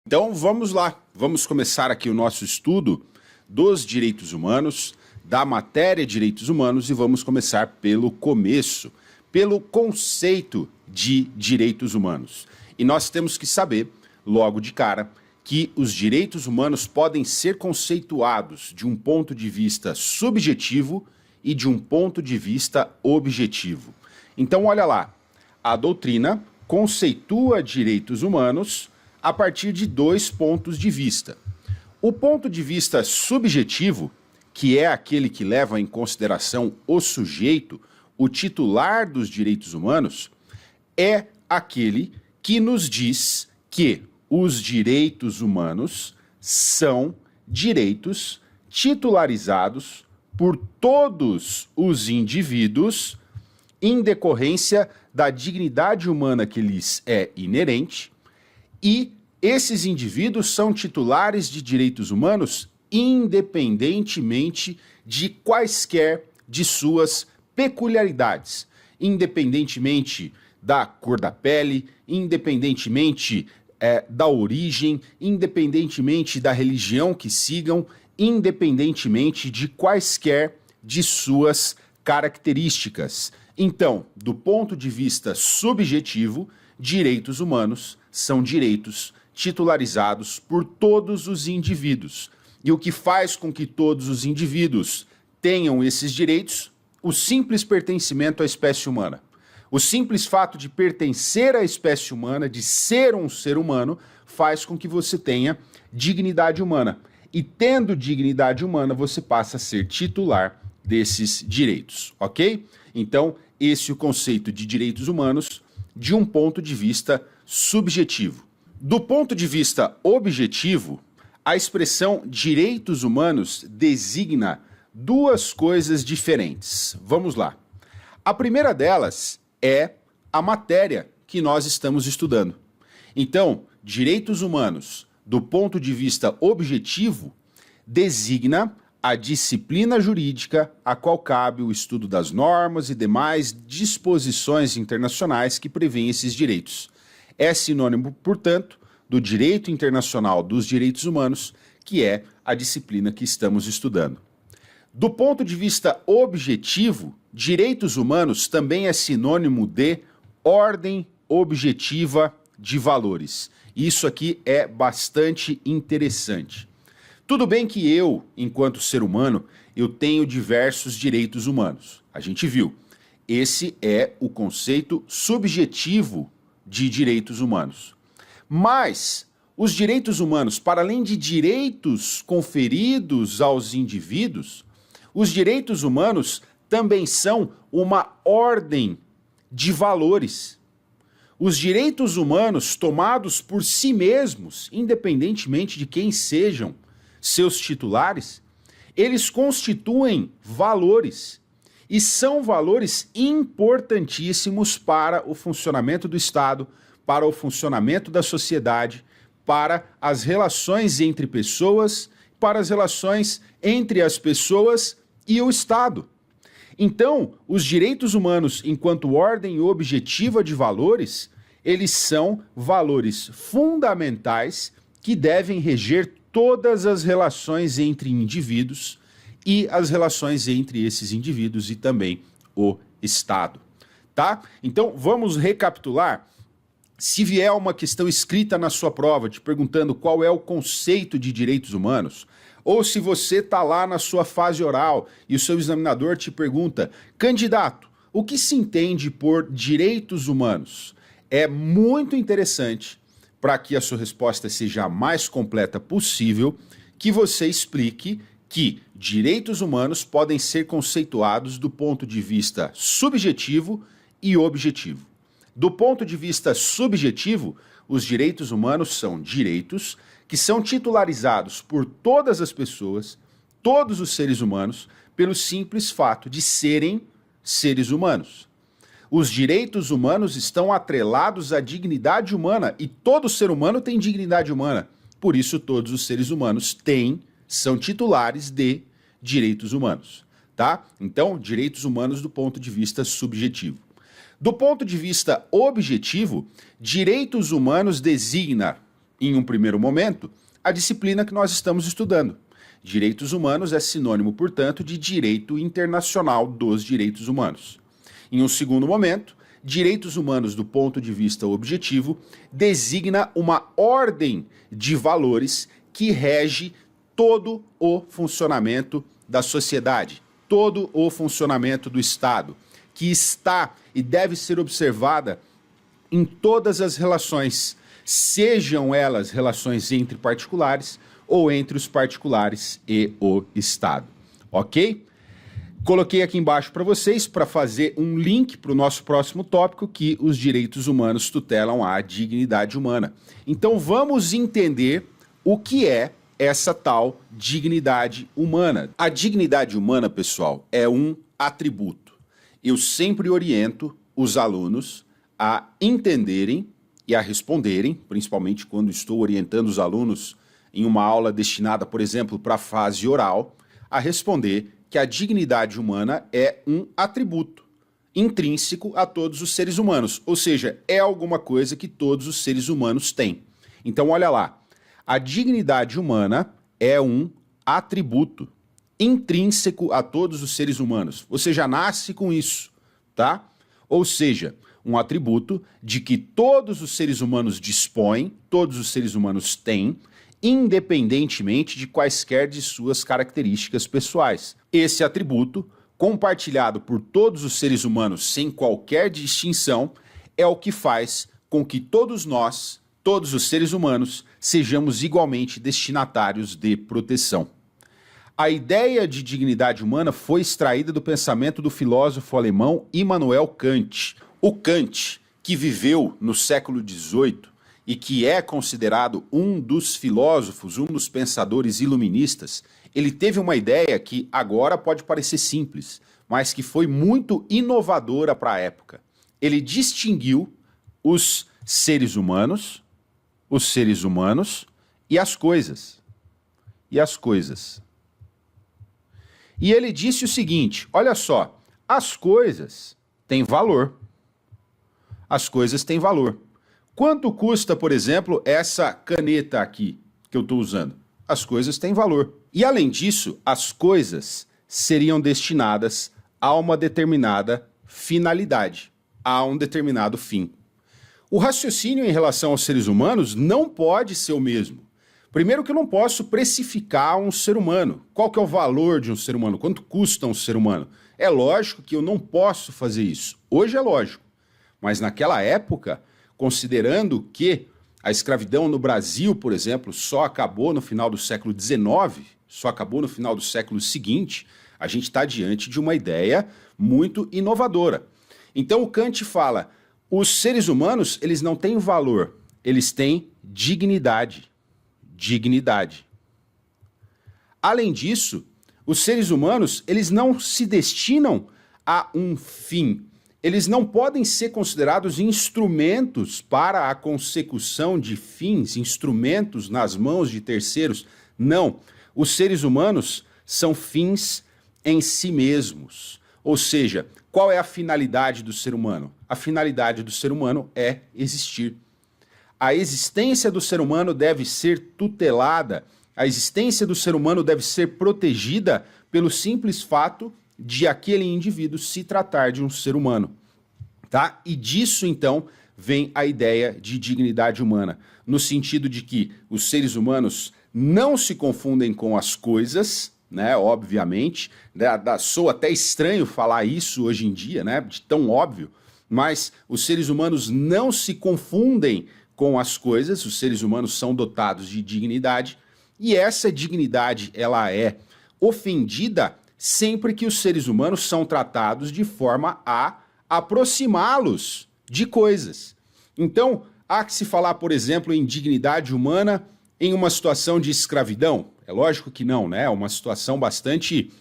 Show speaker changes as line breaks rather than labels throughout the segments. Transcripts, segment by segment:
Então vamos lá, vamos começar aqui o nosso estudo dos direitos humanos, da matéria direitos humanos, e vamos começar pelo começo, pelo conceito de direitos humanos. E nós temos que saber, logo de cara, que os direitos humanos podem ser conceituados de um ponto de vista subjetivo e de um ponto de vista objetivo. Então olha lá, a doutrina conceitua direitos humanos a partir de dois pontos de vista. O ponto de vista subjetivo, que é aquele que leva em consideração o sujeito, o titular dos direitos humanos, é aquele que nos diz que os direitos humanos são direitos titularizados por todos os indivíduos em decorrência da dignidade humana que lhes é inerente, e esses indivíduos são titulares de direitos humanos independentemente de quaisquer de suas peculiaridades, independentemente da cor da pele, independentemente da origem, independentemente da religião que sigam, independentemente de quaisquer de suas características. Então, do ponto de vista subjetivo, direitos humanos são direitos titularizados por todos os indivíduos. E o que faz com que todos os indivíduos tenham esses direitos? O simples pertencimento à espécie humana. O simples fato de pertencer à espécie humana, de ser um ser humano, faz com que você tenha dignidade humana. E tendo dignidade humana, você passa a ser titular desses direitos, ok? Então, esse é o conceito de direitos humanos de um ponto de vista subjetivo. Do ponto de vista objetivo, a expressão direitos humanos designa duas coisas diferentes. Vamos lá. A primeira delas é a matéria que nós estamos estudando. Então, direitos humanos, do ponto de vista objetivo, designa a disciplina jurídica a qual cabe o estudo das normas e demais disposições internacionais que prevêem esses direitos. É sinônimo, portanto, do direito internacional dos direitos humanos, que é a disciplina que estamos estudando. Do ponto de vista objetivo, direitos humanos também é sinônimo de ordem objetiva de valores. Isso aqui é bastante interessante. Tudo bem que eu, enquanto ser humano, eu tenho diversos direitos humanos. A gente viu. Esse é o conceito subjetivo de direitos humanos. Mas os direitos humanos, para além de direitos conferidos aos indivíduos, os direitos humanos também são uma ordem de valores. Os direitos humanos tomados por si mesmos, independentemente de quem sejam seus titulares, eles constituem valores e são valores importantíssimos para o funcionamento do Estado, para o funcionamento da sociedade, para as relações entre pessoas, para as relações entre as pessoas e o Estado. Então, os direitos humanos, enquanto ordem objetiva de valores, eles são valores fundamentais que devem reger todas as relações entre indivíduos e as relações entre esses indivíduos e também o Estado, tá? Então, vamos recapitular. Se vier uma questão escrita na sua prova te perguntando qual é o conceito de direitos humanos, ou se você está lá na sua fase oral e o seu examinador te pergunta, candidato, o que se entende por direitos humanos? É muito interessante, para que a sua resposta seja a mais completa possível, que você explique que direitos humanos podem ser conceituados do ponto de vista subjetivo e objetivo. Do ponto de vista subjetivo, os direitos humanos são direitos que são titularizados por todas as pessoas, todos os seres humanos, pelo simples fato de serem seres humanos. Os direitos humanos estão atrelados à dignidade humana e todo ser humano tem dignidade humana. Por isso, todos os seres humanos são titulares de direitos humanos, tá? Então, direitos humanos do ponto de vista subjetivo. Do ponto de vista objetivo, direitos humanos designa em um primeiro momento, a disciplina que nós estamos estudando. Direitos humanos é sinônimo, portanto, de direito internacional dos direitos humanos. Em um segundo momento, direitos humanos do ponto de vista objetivo designa uma ordem de valores que rege todo o funcionamento da sociedade, todo o funcionamento do Estado, que está e deve ser observada em todas as relações, sejam elas relações entre particulares ou entre os particulares e o Estado, ok? Coloquei aqui embaixo para vocês para fazer um link para o nosso próximo tópico, que os direitos humanos tutelam a dignidade humana. Então vamos entender o que é essa tal dignidade humana. A dignidade humana, pessoal, é um atributo. Eu sempre oriento os alunos a entenderem e a responderem, principalmente quando estou orientando os alunos em uma aula destinada, por exemplo, para a fase oral, a responder que a dignidade humana é um atributo intrínseco a todos os seres humanos, ou seja, é alguma coisa que todos os seres humanos têm. Então, olha lá, a dignidade humana é um atributo intrínseco a todos os seres humanos. Você já nasce com isso, tá? Ou seja, um atributo de que todos os seres humanos dispõem, todos os seres humanos têm, independentemente de quaisquer de suas características pessoais. Esse atributo, compartilhado por todos os seres humanos sem qualquer distinção, é o que faz com que todos nós, todos os seres humanos, sejamos igualmente destinatários de proteção. A ideia de dignidade humana foi extraída do pensamento do filósofo alemão Immanuel Kant. O Kant, que viveu no século XVIII e que é considerado um dos filósofos, um dos pensadores iluministas, ele teve uma ideia que agora pode parecer simples, mas que foi muito inovadora para a época. Ele distinguiu os seres humanos e as coisas. E ele disse o seguinte, olha só, as coisas têm valor. As coisas têm valor. Quanto custa, por exemplo, essa caneta aqui que eu estou usando? As coisas têm valor. E além disso, as coisas seriam destinadas a uma determinada finalidade, a um determinado fim. O raciocínio em relação aos seres humanos não pode ser o mesmo. Primeiro que eu não posso precificar um ser humano. Qual que é o valor de um ser humano? Quanto custa um ser humano? É lógico que eu não posso fazer isso. Hoje é lógico. Mas naquela época, considerando que a escravidão no Brasil, por exemplo, só acabou no final do século XIX, só acabou no final do século seguinte, a gente está diante de uma ideia muito inovadora. Então o Kant fala, os seres humanos, eles não têm valor, eles têm dignidade. Dignidade. Além disso, os seres humanos, eles não se destinam a um fim. Eles não podem ser considerados instrumentos para a consecução de fins, instrumentos nas mãos de terceiros. Não. Os seres humanos são fins em si mesmos. Ou seja, qual é a finalidade do ser humano? A finalidade do ser humano é existir. A existência do ser humano deve ser tutelada, a existência do ser humano deve ser protegida pelo simples fato de aquele indivíduo se tratar de um ser humano, tá? E disso, então, vem a ideia de dignidade humana, no sentido de que os seres humanos não se confundem com as coisas, né? Obviamente, soa até estranho falar isso hoje em dia, né? De tão óbvio, mas os seres humanos não se confundem com as coisas, os seres humanos são dotados de dignidade, e essa dignidade, ela é ofendida sempre que os seres humanos são tratados de forma a aproximá-los de coisas. Então, há que se falar, por exemplo, em dignidade humana em uma situação de escravidão? É lógico que não, né? É uma situação bastante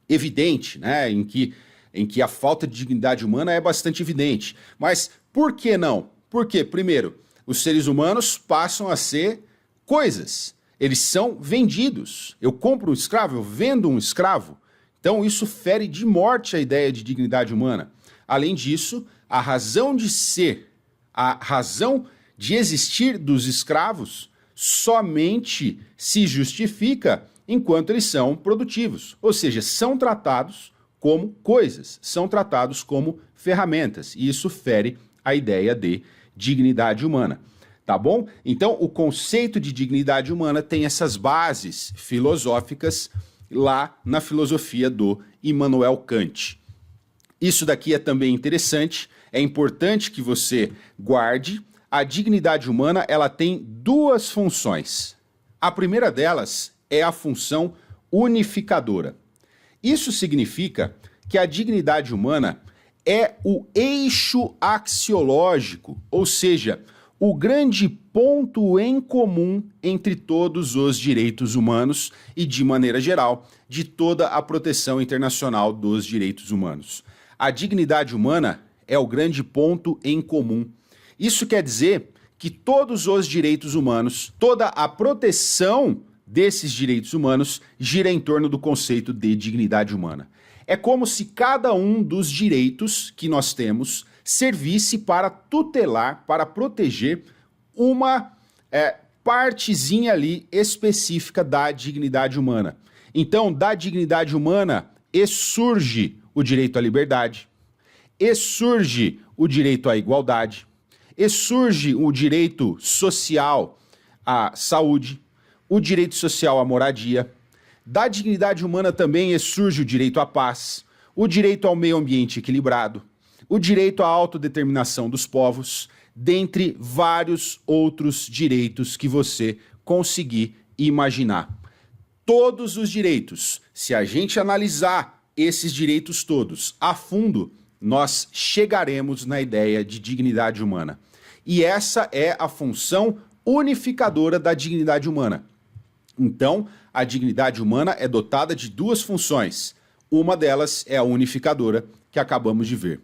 evidente, né? Em que a falta de dignidade humana é bastante evidente. Mas por que não? Porque, primeiro, os seres humanos passam a ser coisas. Eles são vendidos. Eu compro um escravo, eu vendo um escravo. Então isso fere de morte a ideia de dignidade humana. Além disso, a razão de ser, a razão de existir dos escravos somente se justifica enquanto eles são produtivos, ou seja, são tratados como coisas, são tratados como ferramentas, e isso fere a ideia de dignidade humana, tá bom? Então, o conceito de dignidade humana tem essas bases filosóficas lá na filosofia do Immanuel Kant. Isso daqui é também interessante, é importante que você guarde. A dignidade humana, ela tem duas funções. A primeira delas é a função unificadora. Isso significa que a dignidade humana é o eixo axiológico, ou seja, o grande ponto em comum entre todos os direitos humanos e, de maneira geral, de toda a proteção internacional dos direitos humanos. A dignidade humana é o grande ponto em comum. Isso quer dizer que todos os direitos humanos, toda a proteção desses direitos humanos gira em torno do conceito de dignidade humana. É como se cada um dos direitos que nós temos servisse para tutelar, para proteger uma partezinha ali específica da dignidade humana. Então, da dignidade humana surge o direito à liberdade, surge o direito à igualdade, surge o direito social à saúde, o direito social à moradia. Da dignidade humana também surge o direito à paz, o direito ao meio ambiente equilibrado, o direito à autodeterminação dos povos, dentre vários outros direitos que você conseguir imaginar. Todos os direitos, se a gente analisar esses direitos todos a fundo, nós chegaremos na ideia de dignidade humana. E essa é a função unificadora da dignidade humana. Então, a dignidade humana é dotada de duas funções. Uma delas é a unificadora, que acabamos de ver.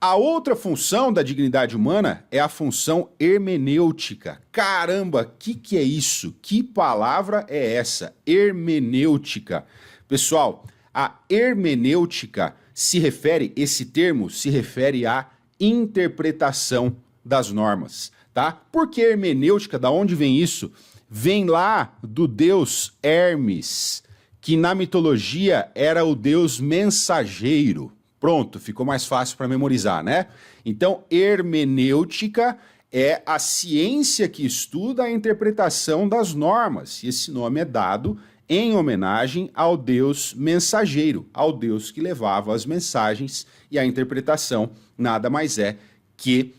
A outra função da dignidade humana é a função hermenêutica. Caramba, que é isso? Que palavra é essa? Hermenêutica. Pessoal, a hermenêutica esse termo se refere à interpretação das normas, tá? Por que hermenêutica? Da onde vem isso? Vem lá do deus Hermes, que na mitologia era o deus mensageiro. Pronto, ficou mais fácil para memorizar, né? Então, hermenêutica é a ciência que estuda a interpretação das normas, e esse nome é dado em homenagem ao deus mensageiro, ao deus que levava as mensagens, e a interpretação nada mais é que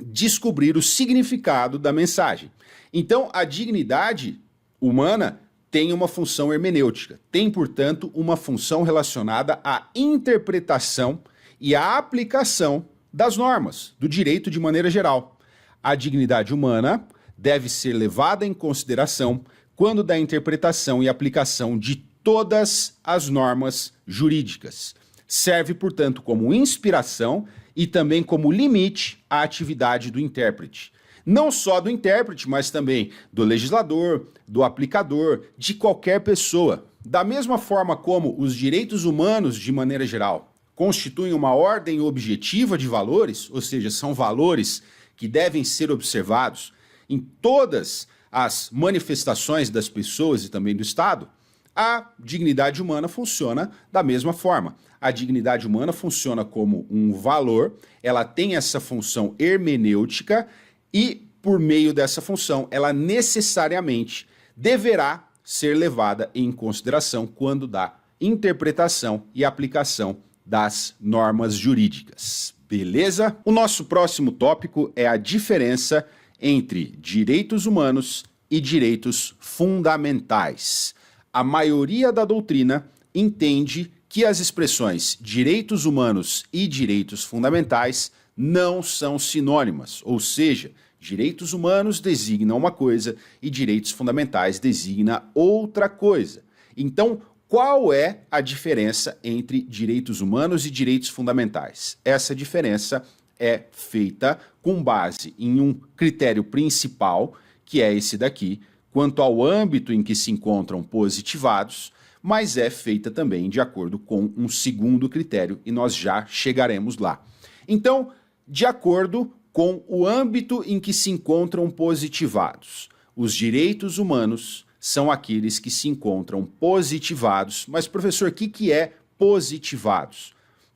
descobrir o significado da mensagem. Então, a dignidade humana tem uma função hermenêutica, tem, portanto, uma função relacionada à interpretação e à aplicação das normas, do direito de maneira geral. A dignidade humana deve ser levada em consideração quando da interpretação e aplicação de todas as normas jurídicas. Serve, portanto, como inspiração e também como limite à atividade do intérprete. Não só do intérprete, mas também do legislador, do aplicador, de qualquer pessoa. Da mesma forma como os direitos humanos, de maneira geral, constituem uma ordem objetiva de valores, ou seja, são valores que devem ser observados em todas as manifestações das pessoas e também do Estado, a dignidade humana funciona da mesma forma. A dignidade humana funciona como um valor, ela tem essa função hermenêutica e, por meio dessa função, ela necessariamente deverá ser levada em consideração quando da interpretação e aplicação das normas jurídicas. Beleza? O nosso próximo tópico é a diferença entre direitos humanos e direitos fundamentais. A maioria da doutrina entende que as expressões direitos humanos e direitos fundamentais não são sinônimas, ou seja, direitos humanos designam uma coisa e direitos fundamentais designa outra coisa. Então, qual é a diferença entre direitos humanos e direitos fundamentais? Essa diferença é feita com base em um critério principal, que é esse daqui, quanto ao âmbito em que se encontram positivados, mas é feita também de acordo com um segundo critério, e nós já chegaremos lá. Então, de acordo com o âmbito em que se encontram positivados. Os direitos humanos são aqueles que se encontram positivados. Mas, professor, o que é positivados?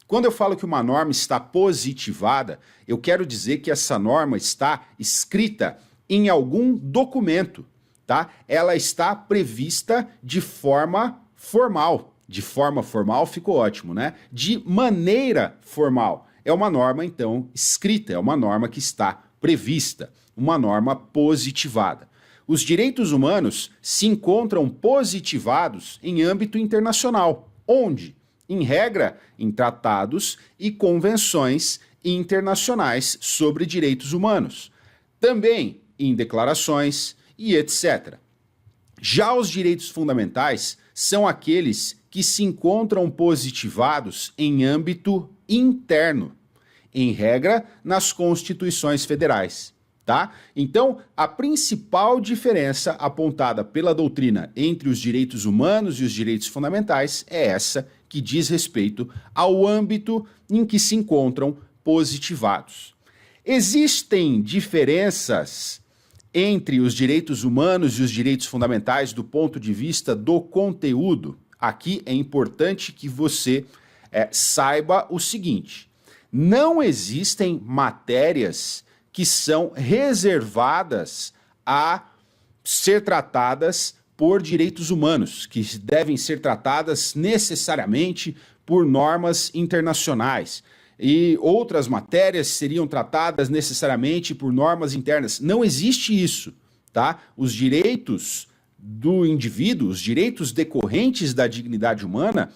Quando eu falo que uma norma está positivada, eu quero dizer que essa norma está escrita em algum documento, tá? Ela está prevista de forma formal. De forma formal ficou ótimo, né? De maneira formal. É uma norma, então, escrita, é uma norma que está prevista, uma norma positivada. Os direitos humanos se encontram positivados em âmbito internacional. Onde? Em regra, em tratados e convenções internacionais sobre direitos humanos. Também em declarações e etc. Já os direitos fundamentais são aqueles que se encontram positivados em âmbito interno, em regra, nas constituições federais. Tá? Então, a principal diferença apontada pela doutrina entre os direitos humanos e os direitos fundamentais é essa, que diz respeito ao âmbito em que se encontram positivados. Existem diferenças entre os direitos humanos e os direitos fundamentais do ponto de vista do conteúdo. Aqui é importante que você saiba o seguinte: não existem matérias que são reservadas a ser tratadas por direitos humanos, que devem ser tratadas necessariamente por normas internacionais. E outras matérias seriam tratadas necessariamente por normas internas. Não existe isso, tá? Os direitos do indivíduo, os direitos decorrentes da dignidade humana,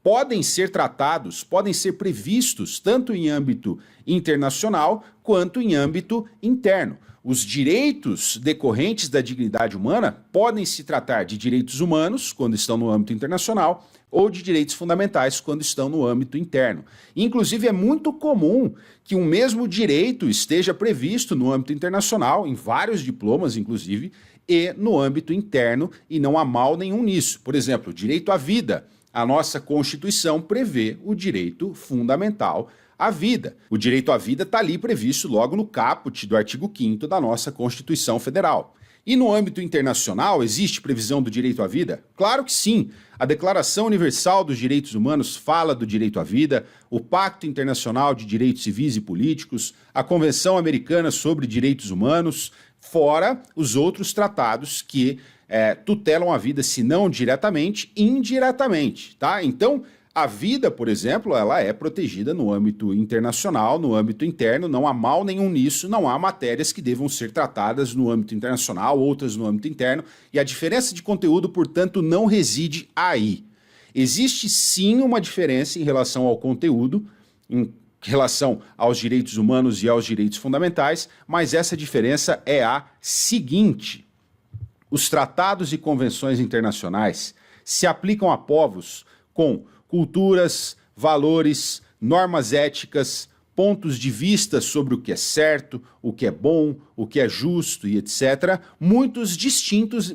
podem ser tratados, podem ser previstos tanto em âmbito internacional quanto em âmbito interno. Os direitos decorrentes da dignidade humana podem se tratar de direitos humanos, quando estão no âmbito internacional, ou de direitos fundamentais, quando estão no âmbito interno. Inclusive, é muito comum que um mesmo direito esteja previsto no âmbito internacional, em vários diplomas, inclusive, e no âmbito interno, e não há mal nenhum nisso. Por exemplo, o direito à vida. A nossa Constituição prevê o direito fundamental à vida. O direito à vida está ali previsto logo no caput do artigo 5º da nossa Constituição Federal. E no âmbito internacional, existe previsão do direito à vida? Claro que sim. A Declaração Universal dos Direitos Humanos fala do direito à vida, o Pacto Internacional de Direitos Civis e Políticos, a Convenção Americana sobre Direitos Humanos, fora os outros tratados que tutelam a vida, se não diretamente, indiretamente, tá? Então, a vida, por exemplo, ela é protegida no âmbito internacional, no âmbito interno, não há mal nenhum nisso, não há matérias que devam ser tratadas no âmbito internacional, outras no âmbito interno, e a diferença de conteúdo, portanto, não reside aí. Existe sim uma diferença em relação ao conteúdo, em relação aos direitos humanos e aos direitos fundamentais, mas essa diferença é a seguinte: os tratados e convenções internacionais se aplicam a povos com culturas, valores, normas éticas, pontos de vista sobre o que é certo, o que é bom, o que é justo e etc., muito distintos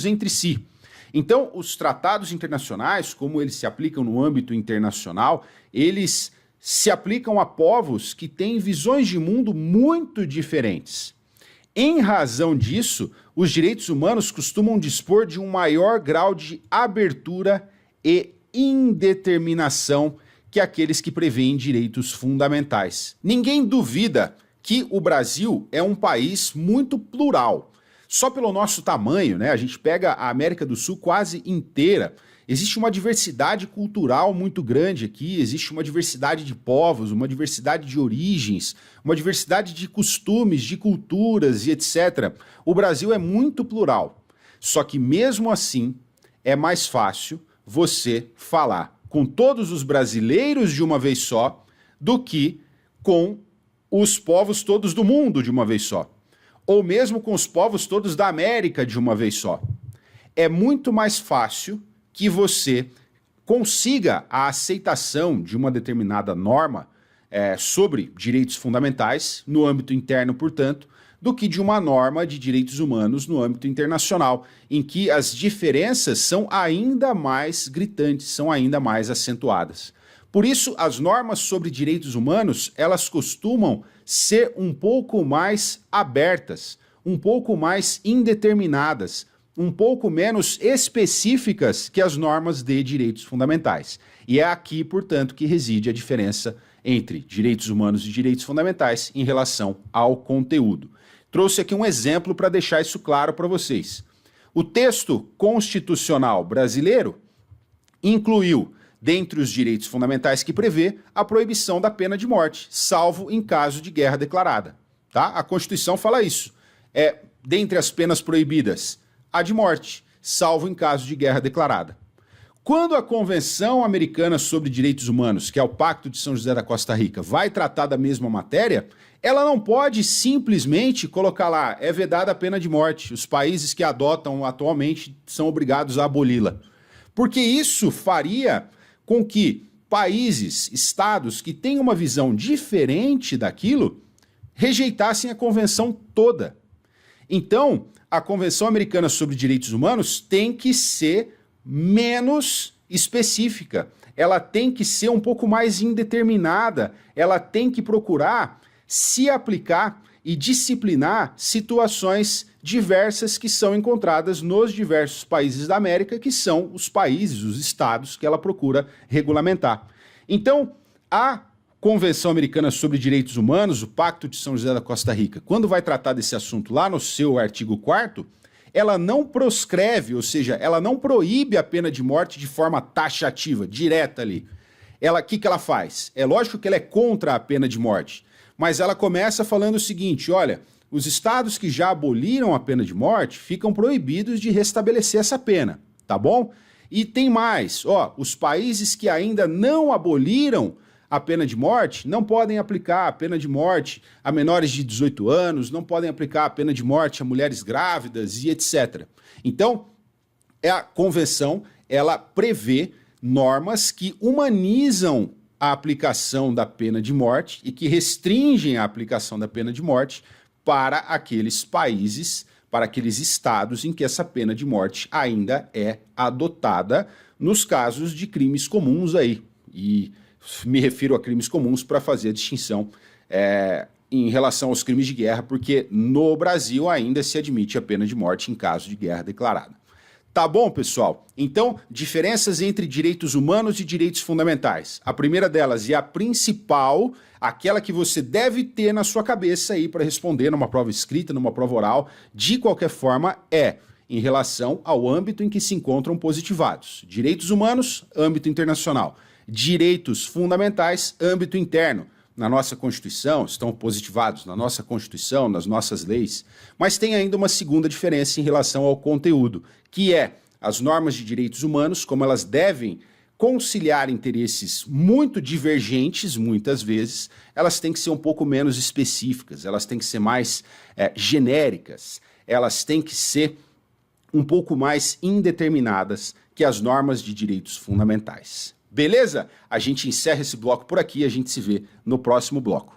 entre si. Então, os tratados internacionais, como eles se aplicam no âmbito internacional, eles se aplicam a povos que têm visões de mundo muito diferentes. Em razão disso, os direitos humanos costumam dispor de um maior grau de abertura e indeterminação que aqueles que prevêem direitos fundamentais. Ninguém duvida que o Brasil é um país muito plural. Só pelo nosso tamanho, né? A gente pega a América do Sul quase inteira. Existe uma diversidade cultural muito grande aqui, existe uma diversidade de povos, uma diversidade de origens, uma diversidade de costumes, de culturas e etc. O Brasil é muito plural. Só que mesmo assim, é mais fácil você falar com todos os brasileiros de uma vez só do que com os povos todos do mundo de uma vez só. Ou mesmo com os povos todos da América de uma vez só. É muito mais fácil que você consiga a aceitação de uma determinada norma sobre direitos fundamentais, no âmbito interno, portanto, do que de uma norma de direitos humanos no âmbito internacional, em que as diferenças são ainda mais gritantes, são ainda mais acentuadas. Por isso, as normas sobre direitos humanos, elas costumam ser um pouco mais abertas, um pouco mais indeterminadas, um pouco menos específicas que as normas de direitos fundamentais. E é aqui, portanto, que reside a diferença entre direitos humanos e direitos fundamentais em relação ao conteúdo. Trouxe aqui um exemplo para deixar isso claro para vocês. O texto constitucional brasileiro incluiu, dentre os direitos fundamentais que prevê, a proibição da pena de morte, salvo em caso de guerra declarada. Tá? A Constituição fala isso. Dentre as penas proibidas, a de morte, salvo em caso de guerra declarada. Quando a Convenção Americana sobre Direitos Humanos, que é o Pacto de São José da Costa Rica, vai tratar da mesma matéria, ela não pode simplesmente colocar lá, é vedada a pena de morte. Os países que adotam atualmente são obrigados a aboli-la. Porque isso faria com que países, estados que têm uma visão diferente daquilo, rejeitassem a convenção toda. Então, a Convenção Americana sobre Direitos Humanos tem que ser menos específica, ela tem que ser um pouco mais indeterminada, ela tem que procurar se aplicar e disciplinar situações diversas que são encontradas nos diversos países da América, que são os países, os estados que ela procura regulamentar. Então, a Convenção Americana sobre Direitos Humanos, o Pacto de São José da Costa Rica, quando vai tratar desse assunto lá no seu artigo 4º, ela não proscreve, ou seja, ela não proíbe a pena de morte de forma taxativa, direta ali. O que ela faz? É lógico que ela é contra a pena de morte, mas ela começa falando o seguinte, olha, os estados que já aboliram a pena de morte ficam proibidos de restabelecer essa pena, tá bom? E tem mais, os países que ainda não aboliram a pena de morte não podem aplicar a pena de morte a menores de 18 anos, não podem aplicar a pena de morte a mulheres grávidas e etc. Então, a convenção, ela prevê normas que humanizam a aplicação da pena de morte e que restringem a aplicação da pena de morte para aqueles países, para aqueles estados em que essa pena de morte ainda é adotada nos casos de crimes comuns aí. E me refiro a crimes comuns para fazer a distinção em relação aos crimes de guerra, porque no Brasil ainda se admite a pena de morte em caso de guerra declarada. Tá bom, pessoal? Então, diferenças entre direitos humanos e direitos fundamentais. A primeira delas e a principal, aquela que você deve ter na sua cabeça aí para responder numa prova escrita, numa prova oral, de qualquer forma, é em relação ao âmbito em que se encontram positivados. Direitos humanos, âmbito internacional. Direitos fundamentais, âmbito interno. Na nossa Constituição, estão positivados na nossa Constituição, nas nossas leis. Mas tem ainda uma segunda diferença em relação ao conteúdo, que é as normas de direitos humanos, como elas devem conciliar interesses muito divergentes, muitas vezes, elas têm que ser um pouco menos específicas, elas têm que ser mais genéricas, elas têm que ser um pouco mais indeterminadas que as normas de direitos fundamentais. Beleza? A gente encerra esse bloco por aqui e a gente se vê no próximo bloco.